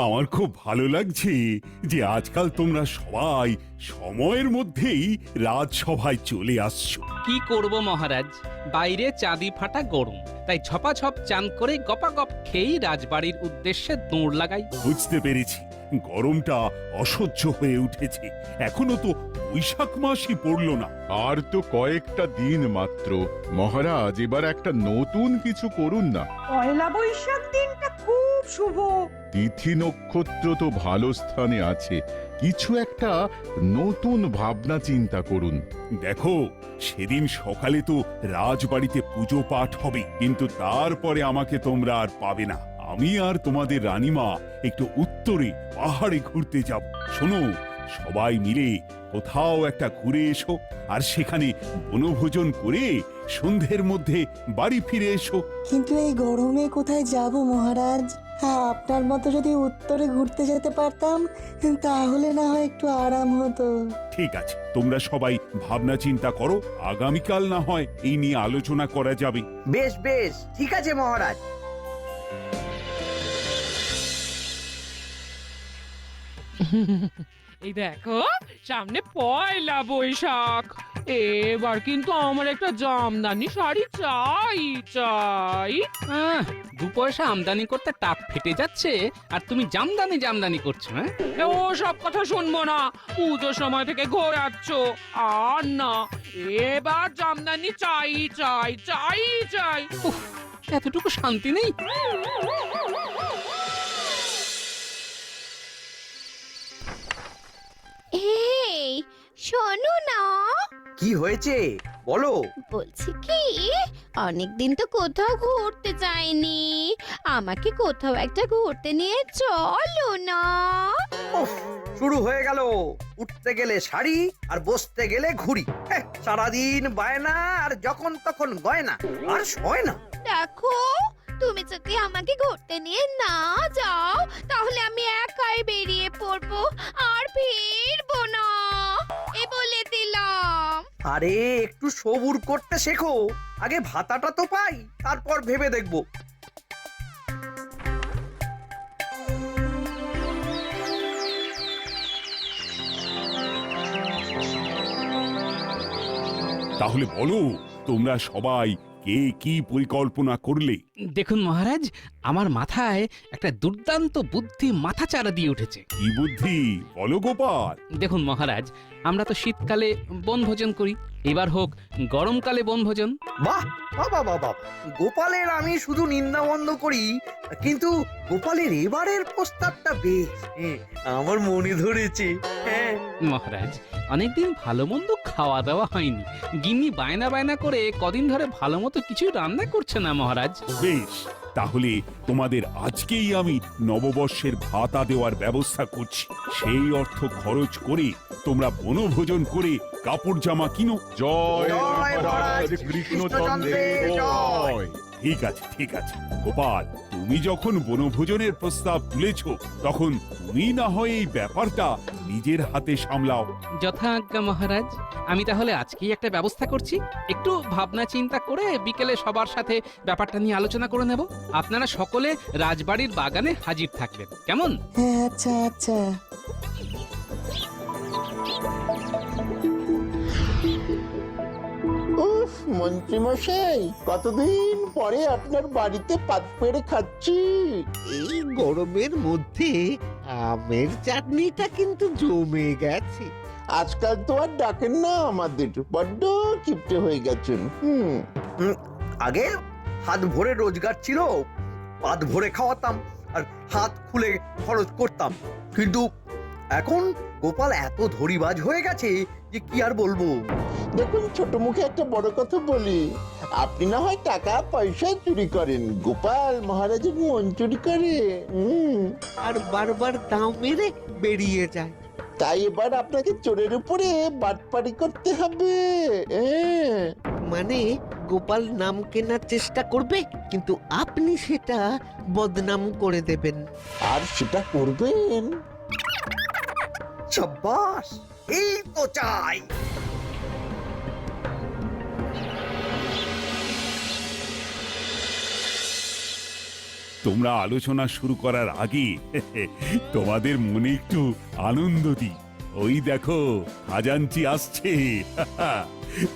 আমার খুব ভালো লাগছে যে আজকাল তোমরা সবাই সময়ের মধ্যেই রাজসভায় চলে আসছো। কি করব মহারাজ, বাইরে চাঁদি ফাটা গরম, তাই ঝপাঝপ চান করে গপাগপ খেয়েই রাজবাড়ির উদ্দেশ্যে দৌড় লাগাই। বুঝতে পেরেছি, গরমটা অসহ্য হয়ে উঠেছে। এখনো তো বৈশাখ মাসই পড়লো না। আর তো কয়েকটা দিন মাত্র। মহারাজ, এবার একটা নতুন কিছু করুন না। পয়লা বৈশাখ দিনটা খুব শুভ। তিথি নক্ষত্র তো ভালো স্থানে আছে, কিছু একটা নতুন ভাবনা চিন্তা করুন। দেখো, সেদিন সকালে তো রাজবাড়িতে পুজো পাঠ হবে, কিন্তু তারপরে আমাকে তোমরা আর পাবে না। আমি আর তোমাদের রানীমা একটু উত্তরে পাহাড়ে ঘুরতে যাব। শোনো, সবাই মিলে কোথাও একটা ঘুরে এসো, আর সেখানে বনভোজন করে সন্ধ্যের মধ্যে বাড়ি ফিরে এসো। কিন্তু এই গরমে কোথায় যাব মহারাজ? হ্যাঁ, আপনার মতো যদি উত্তরে ঘুরতে যেতে পারতাম তাহলে না হয় একটু আরাম হতো। ঠিক আছে, তোমরা সবাই ভাবনা চিন্তা করো, আগামীকাল না হয় এই নিয়ে আলোচনা করা যাবে। বেশ বেশ, ঠিক আছে মহারাজ। এই দেখো, সামনে পয়লা বৈশাখ। এবার কিন্তু আমার একটা জামদানি শাড়ি চাই চাই। দু পয়সা আমদানি করতে টাক ফেটে যাচ্ছে, আর তুমি জামদানি জামদানি করছো। হ্যাঁ, ও সব কথা শুনবো না, পুজোর সময় থেকে ঘোরাচ্ছ। আর না, এবার জামদানি চাই চাই চাই চাই। উফ, এতটুকু শান্তি নেই। এই শোনো না, কি হয়েছে বলো? বলছি কি, অনেকদিন তো কোথাও ঘুরতে যাইনি, আমাকে কোথাও একটা ঘুরতে নিয়ে চলো না। উফ, শুরু হয়ে গেল। উঠতে গেলে শাড়ি আর বসতে গেলে ঘুড়ি। সারাদিন বায়না আর যখন তখন গয়না, আর সয় না। দেখো, তুমি যদি আমাকে ঘুরতে নিয়ে না যাও তাহলে আমি একাই বেরিয়ে পড়বো, আর ফিরবো না, এ বলে দিলাম। আরে একটু সবুর করতে শেখো, আগে ভাতাটা তো পাই, তারপর ভেবে দেখবো। তাহলে বলো, তোমরা সবাই কে কি পরিকল্পনা করলে? দেখুন মহারাজ, আমার মাথায় একটা দুর্দান্ত বুদ্ধি মাথাচাড়া দিয়ে উঠেছে। কি বুদ্ধি বলো গোপাল? দেখুন মহারাজ, আমরা তো শীতকালে বনভোজন করি, এবার হোক গরমকালে বনভোজন। বাহ বাবা বাবা, গোপালের আমি শুধু নিন্দা বন্ধ করি, কিন্তু গোপালের এবারের প্রস্তাবটা বেশ, আমার মনে ধরেছে। হ্যাঁ মহারাজ, অনেকদিন ভালো মন্দ খাওয়া দাওয়া হয়নি, গিন্নি বায়না বায়না করে কদিন ধরে ভালো মতো কিছু রান্না করছে না মহারাজ। বেশ, তাহলে তোমাদের আজকেই আমি নববর্ষের ভাতা দেওয়ার ব্যবস্থা করছি। সেই অর্থ খরচ করে তোমরা বনভোজন করে কাপড় জামা কিনো। জয় জয় মহারাজ মহারাজ কৃষ্ণচন্দ্রের জয়। ঠিক আছে, ঠিক আছে। গোপাল, তুমি যখন বনভোজনের প্রস্তাব তুলেছ, তখন তুমি না হয় এই ব্যাপারটা নিজের হাতে সামলাও। যথাজ্ঞা মহারাজ, আমি তাহলে আজকেই একটা ব্যবস্থা করছি। একটু ভাবনা চিন্তা করে বিকেলে সবার সাথে ব্যাপারটা নিয়ে আলোচনা করে নেব। আপনারা সকলে রাজবাড়ির বাগানে হাজির থাকবেন, কেমন? হ্যাঁ, আচ্ছা আচ্ছা। উফ, মন্ত্রীমশাই, কতদিন পরে আপনার বাড়িতে পাত পেড়ে খাচ্ছি। এই গরমের মধ্যে আমের চাটনিটা কিন্তু জমে গেছে। আজকাল তো আর ডাকেন না আমাদের, বড্ড কিপটে হয়ে গেছেন। আগে হাত ভরে রোজগার ছিল, পাত ভরে খাওয়াতাম আর হাত খুলে খরচ করতাম, কিন্তু এখন গোপাল এত ধরিবাজ হয়ে গেছে যে কি আর বলবো। দেখুন, ছোট মুখে একটা বড় কথা বলি, আপনি না হয় টাকা পয়সা চুরি করেন, গোপাল মহারাজের মন চুরি করে। আর বারবার দাও মেরে বেরিয়ে যায়। তাই এবার আপনাকে চোরের উপরে বাটপাড়ি করতে হবে। মানে গোপাল নাম কেনার চেষ্টা করবে, কিন্তু আপনি সেটা বদনাম করে দেবেন। আর সেটা করবেন। সাব্বাস, এই তো চাই। তোমরা আলোচনা শুরু করার আগে তোমাদের মনে একটু আনন্দ দিই। ওই দেখো খাজাঞ্চি আসছে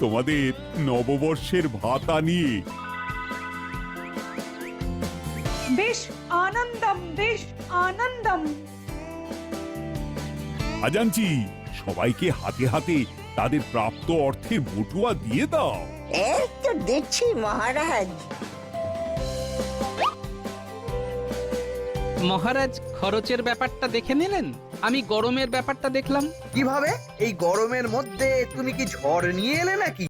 তোমাদের নববর্ষের ভাতা নিয়ে। বেশ আনন্দম, বেশ আনন্দম। খাজাঞ্চি, সবাইকে হাতে হাতে তাদের প্রাপ্ত অর্থের বটুয়া দিয়ে দাও। এই তো দিচ্ছি মহারাজ। মহারাজ খরচের ব্যাপারটা দেখে নিলেন, আমি গরমের ব্যাপারটা দেখলাম। কিভাবে? এই গরমের মধ্যে তুমি কি ঝড় নিয়ে এলে নাকি?